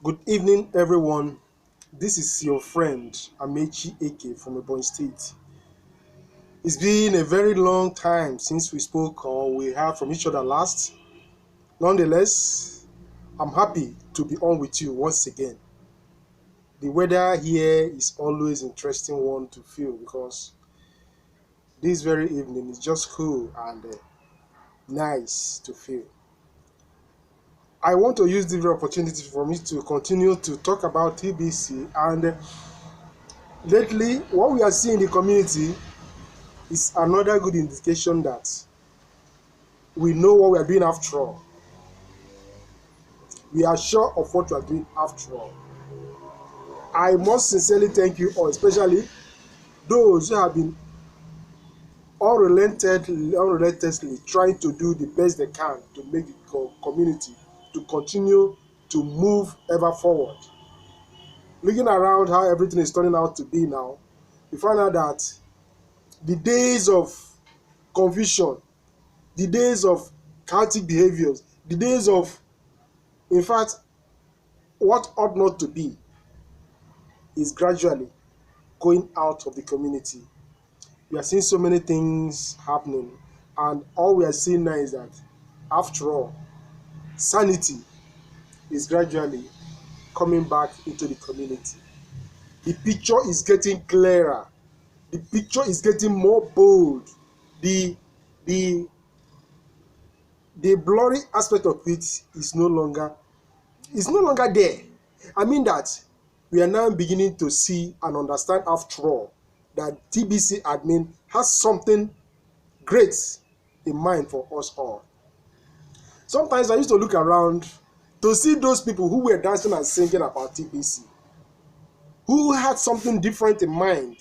Good evening, everyone. This is your friend Amechi Eke from Ebonyi State. It's been a very long time since we spoke or we heard from each other last. Nonetheless, I'm happy to be on with you once again. The weather here is always interesting one to feel because this very evening is just cool and nice to feel. I want to use this opportunity for me to continue to talk about TBC and lately what we are seeing in the community is another good indication that we know what we are doing after all. We are sure of what we are doing after all. I must sincerely thank you all, especially those who have been unrelentlessly trying to do the best they can to make the community to continue to move ever forward. Looking around how everything is turning out to be now, we find out that the days of confusion, the days of chaotic behaviors, the days of, in fact, what ought not to be is gradually going out of the community. We are seeing so many things happening, and all we are seeing now is that, after all, sanity is gradually coming back into the community. The picture is getting clearer. The picture is getting more bold. The the the blurry aspect of it is no longer there. I mean that we are now beginning to see and understand after all that TBC admin has something great in mind for us all. Sometimes I used to look around to see those people who were dancing and singing about TBC, who had something different in mind,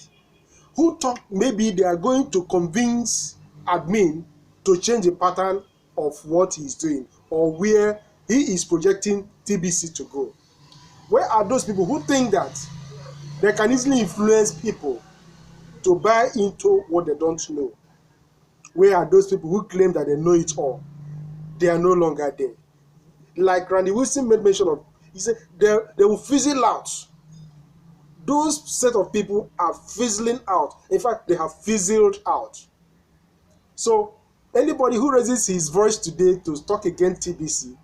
who thought maybe they are going to convince admin to change the pattern of what he's doing or where he is projecting TBC to go. Where are those people who think that they can easily influence people to buy into what they don't know? Where are those people who claim that they know it all? They are no longer there. Like Randy Wilson made mention of, he said they will fizzle out. Those set of people are fizzling out. In fact, they have fizzled out. So anybody who raises his voice today to talk against TBC,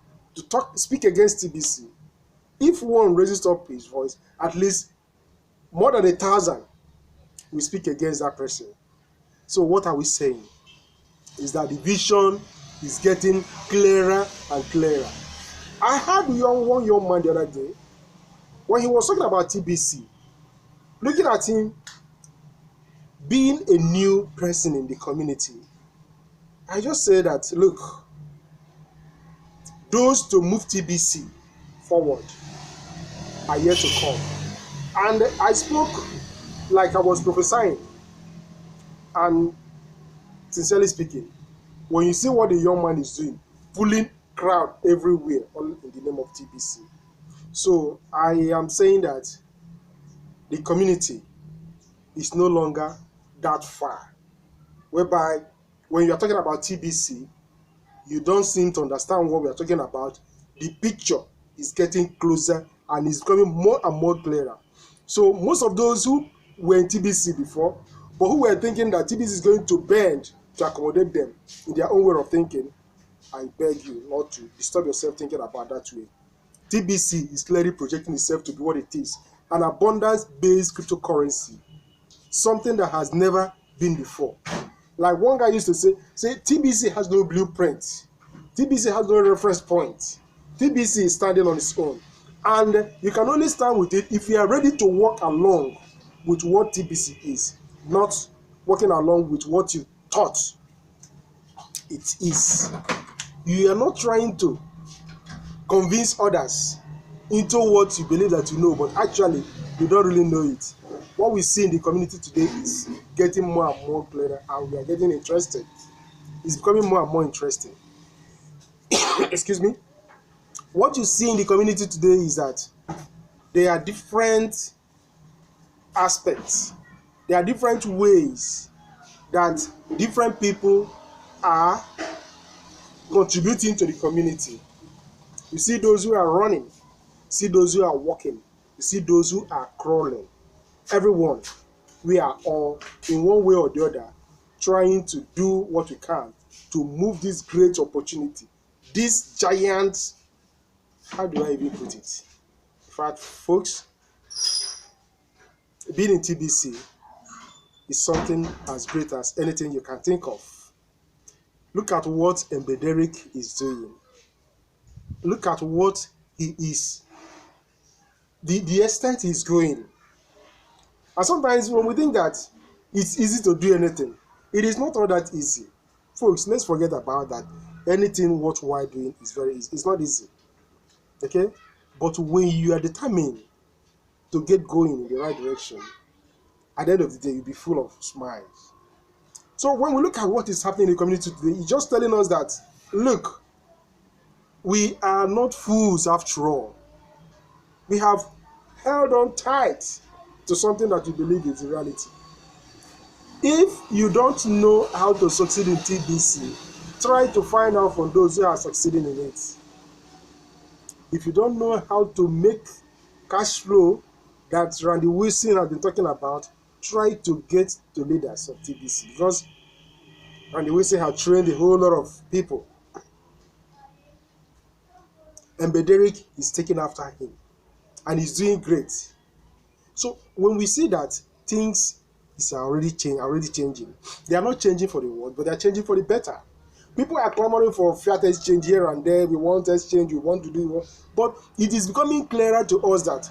speak against TBC, if one raises up his voice, at least more than 1,000 will speak against that person. So what are we saying? Is that the vision is getting clearer and clearer. I had one young man the other day, when he was talking about TBC, looking at him being a new person in the community, I just said that, look, those to move TBC forward are yet to come. And I spoke like I was prophesying. And sincerely speaking, when you see what the young man is doing, pulling crowd everywhere, all in the name of TBC. So I am saying that the community is no longer that far, whereby when you are talking about TBC, you don't seem to understand what we are talking about. The picture is getting closer and is becoming more and more clearer. So most of those who were in TBC before, but who were thinking that TBC is going to bend to accommodate them in their own way of thinking, I beg you not to disturb yourself thinking about that way. TBC is clearly projecting itself to be what it is, an abundance-based cryptocurrency, something that has never been before. Like one guy used to say TBC has no blueprint, TBC has no reference point, TBC is standing on its own, and you can only stand with it if you are ready to walk along with what TBC is, not walking along with what you thought it is. You are not trying to convince others into what you believe that you know, but actually you don't really know it. What we see in the community today is getting more and more clearer, and we are getting interested. It's becoming more and more interesting. Excuse me. What you see in the community today is that there are different aspects, there are different ways that different people are contributing to the community. You see those who are running see those who are walking, you see those who are crawling. Everyone, we are all in one way or the other trying to do what we can to move this great opportunity, this giant, how do I even put it? In fact, folks, being in TBC is something as great as anything you can think of. Look at what Mbederik is doing. Look at what he is, the extent he's going. And sometimes when we think that it's easy to do anything, it is not all that easy. Folks, let's forget about that. Anything worthwhile doing is very easy. It's not easy. Okay? But when you are determined to get going in the right direction, at the end of the day, you'll be full of smiles. So when we look at what is happening in the community today, it's just telling us that, look, we are not fools after all. We have held on tight to something that we believe is a reality. If you don't know how to succeed in TBC, try to find out from those who are succeeding in it. If you don't know how to make cash flow that Randy Wilson has been talking about, try to get to leaders of TBC, because Randy Wilson has trained a whole lot of people. And Mbederik is taking after him, and he's doing great. So when we see that things is already changing, they are not changing for the world, but they are changing for the better. People are clamoring for fiat exchange here and there. We want exchange, we want to do, but it is becoming clearer to us that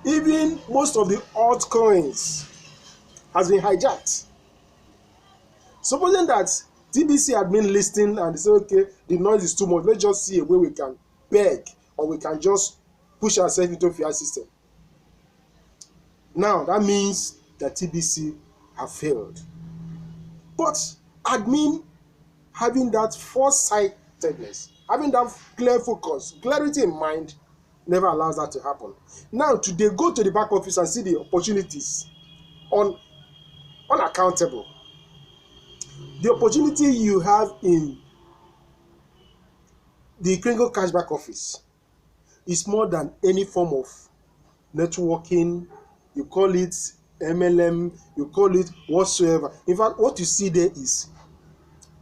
even most of the altcoins has been hijacked. Supposing that TBC had been listening and they say, okay, the noise is too much, let's just see a way we can beg, or we can just push ourselves into a fiat system. Now that means that TBC have failed. But admin having that foresightedness, having that clear focus, clarity in mind, never allows that to happen. Now today, go to the back office and see the opportunities unaccountable. The opportunity you have in the Kringle Cashback office is more than any form of networking. You call it MLM, you call it whatsoever. In fact, what you see there is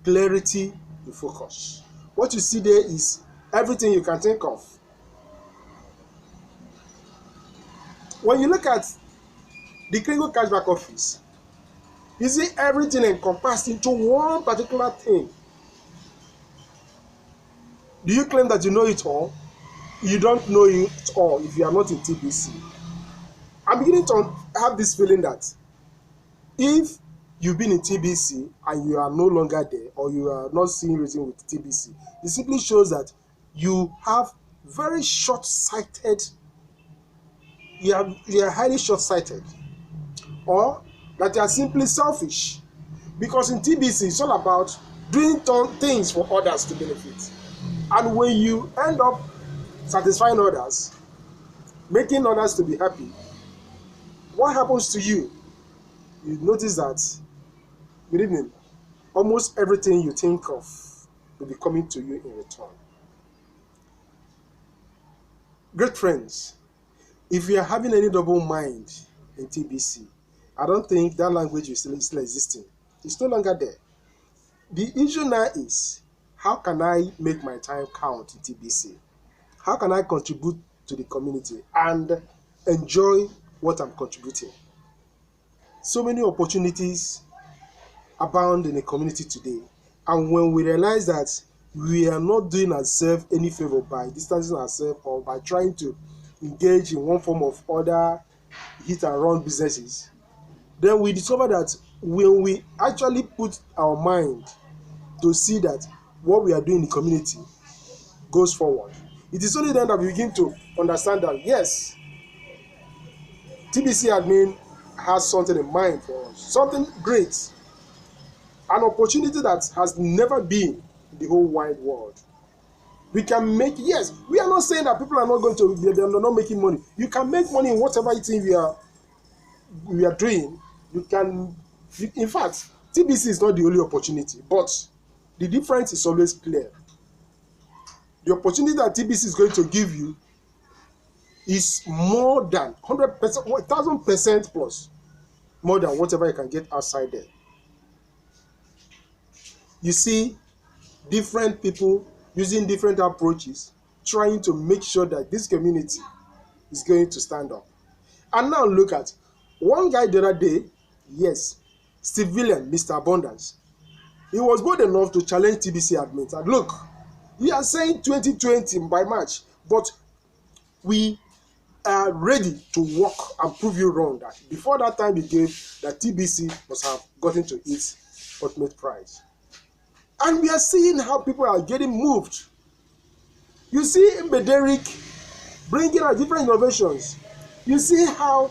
clarity in focus. What you see there is everything you can think of. When you look at the Kringle Cashback office, you see everything encompassed into one particular thing. Do you claim that you know it all? You don't know it all if you are not in TBC. I'm beginning to have this feeling that if you've been in TBC and you are no longer there, or you are not seeing reason with TBC, it simply shows that you have very short-sighted, you are highly short-sighted, or that you are simply selfish. Because in TBC, it's all about doing things for others to benefit. And when you end up satisfying others, making others to be happy, what happens to you? You notice that, good evening, almost everything you think of will be coming to you in return. Great friends, if you are having any double mind in TBC, I don't think that language is still existing. It's no longer there. The issue now is, how can I make my time count in TBC? How can I contribute to the community and enjoy what I'm contributing? So many opportunities abound in the community today. And when we realize that we are not doing ourselves any favor by distancing ourselves or by trying to engage in one form of other hit and run businesses, then we discover that when we actually put our mind to see that what we are doing in the community goes forward, it is only then that we begin to understand that, yes, TBC admin has something in mind for us, something great, an opportunity that has never been in the whole wide world. We can make, yes, we are not saying that people are not going to, they're not making money. You can make money in whatever thing we are doing. You can, in fact, TBC is not the only opportunity, but the difference is always clear. The opportunity that TBC is going to give you is more than 100%, 1,000% plus, more than whatever you can get outside there. You see different people using different approaches, trying to make sure that this community is going to stand up. And now look at one guy the other day, yes, civilian Mr. Abundance. He was bold enough to challenge TBC admins. And look, we are saying 2020 by March, but we are ready to work and prove you wrong. That before that time he gave, that TBC must have gotten to its ultimate prize. And we are seeing how people are getting moved. You see Mbederik bringing out different innovations. You see how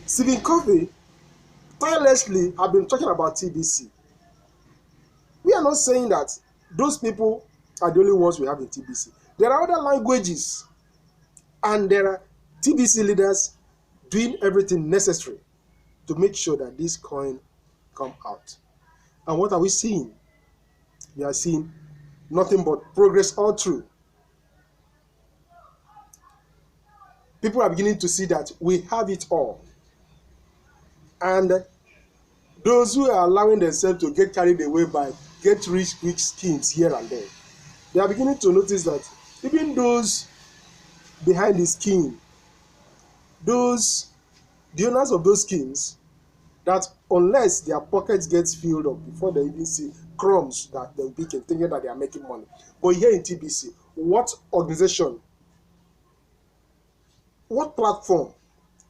Stephen Covey tirelessly have been talking about TBC. We are not saying that those people are the only ones we have in TBC. There are other languages, and there are TBC leaders doing everything necessary to make sure that this coin come out. And what are we seeing? We are seeing nothing but progress all through. People are beginning to see that we have it all. And those who are allowing themselves to get carried away by get rich quick schemes here and there, they are beginning to notice that even those behind the scheme, the owners of those schemes, that unless their pockets gets filled up before they even see crumbs that they'll be thinking that they are making money. But here in TBC, what organization, what platform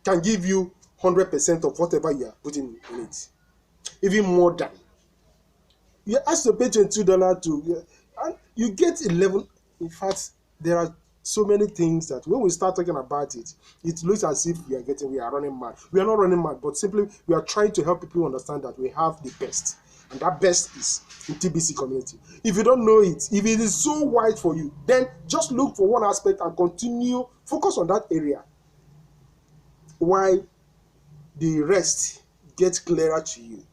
can give you 100% of whatever you are putting in it? Even more than. You ask to pay $22 to, and you get 11. In fact, there are so many things that when we start talking about it, it looks as if we are running mad. We are not running mad, but simply we are trying to help people understand that we have the best. And that best is in TBC community. If you don't know it, if it is so wide for you, then just look for one aspect and continue, focus on that area. While the rest gets clearer to you.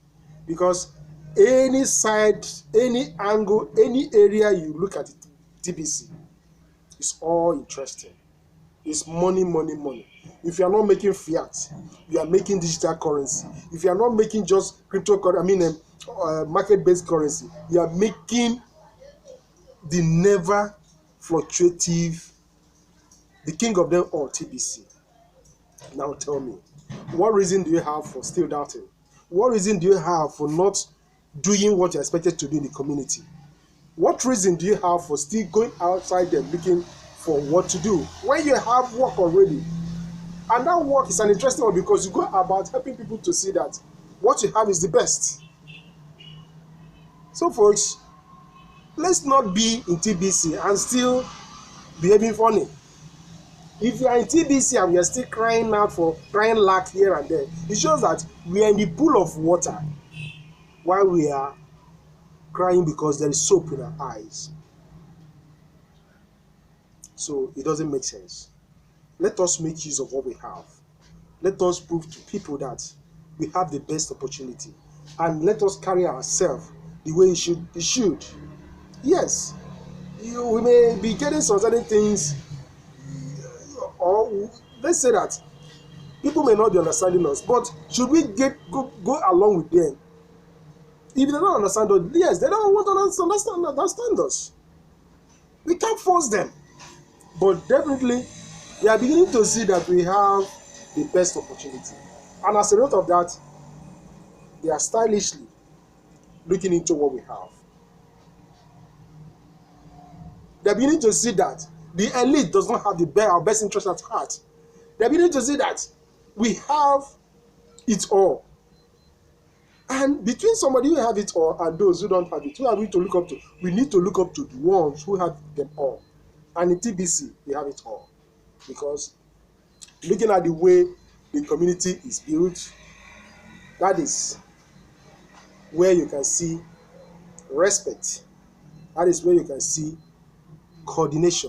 Because any side, any angle, any area you look at it, TBC, it's all interesting. It's money, money, money. If you are not making fiat, you are making digital currency. If you are not making just cryptocurrency, market-based currency, you are making the never fluctuative, the king of them all, TBC. Now tell me, what reason do you have for still doubting? What reason do you have for not doing what you're expected to do in the community? What reason do you have for still going outside there looking for what to do when you have work already? And that work is an interesting one because you go about helping people to see that what you have is the best. So folks, let's not be in TBC and still behaving funny. If you are in TBC and we are still crying out for crying lack here and there, it shows that we are in the pool of water while we are crying because there is soap in our eyes. So it doesn't make sense. Let us make use of what we have. Let us prove to people that we have the best opportunity. And let us carry ourselves the way it should. Yes, we may be getting some certain things, or let's say that people may not be understanding us, but should we go along with them? If they don't understand us, yes, they don't want to understand us. We can't force them. But definitely, they are beginning to see that we have the best opportunity. And as a result of that, they are stylishly looking into what we have. They are beginning to see that the elite does not have our best interest at heart. They are beginning to see that we have it all. And between somebody who have it all and those who don't have it, who are we to look up to? We need to look up to the ones who have them all. And in TBC, we have it all. Because looking at the way the community is built, that is where you can see respect. That is where you can see coordination.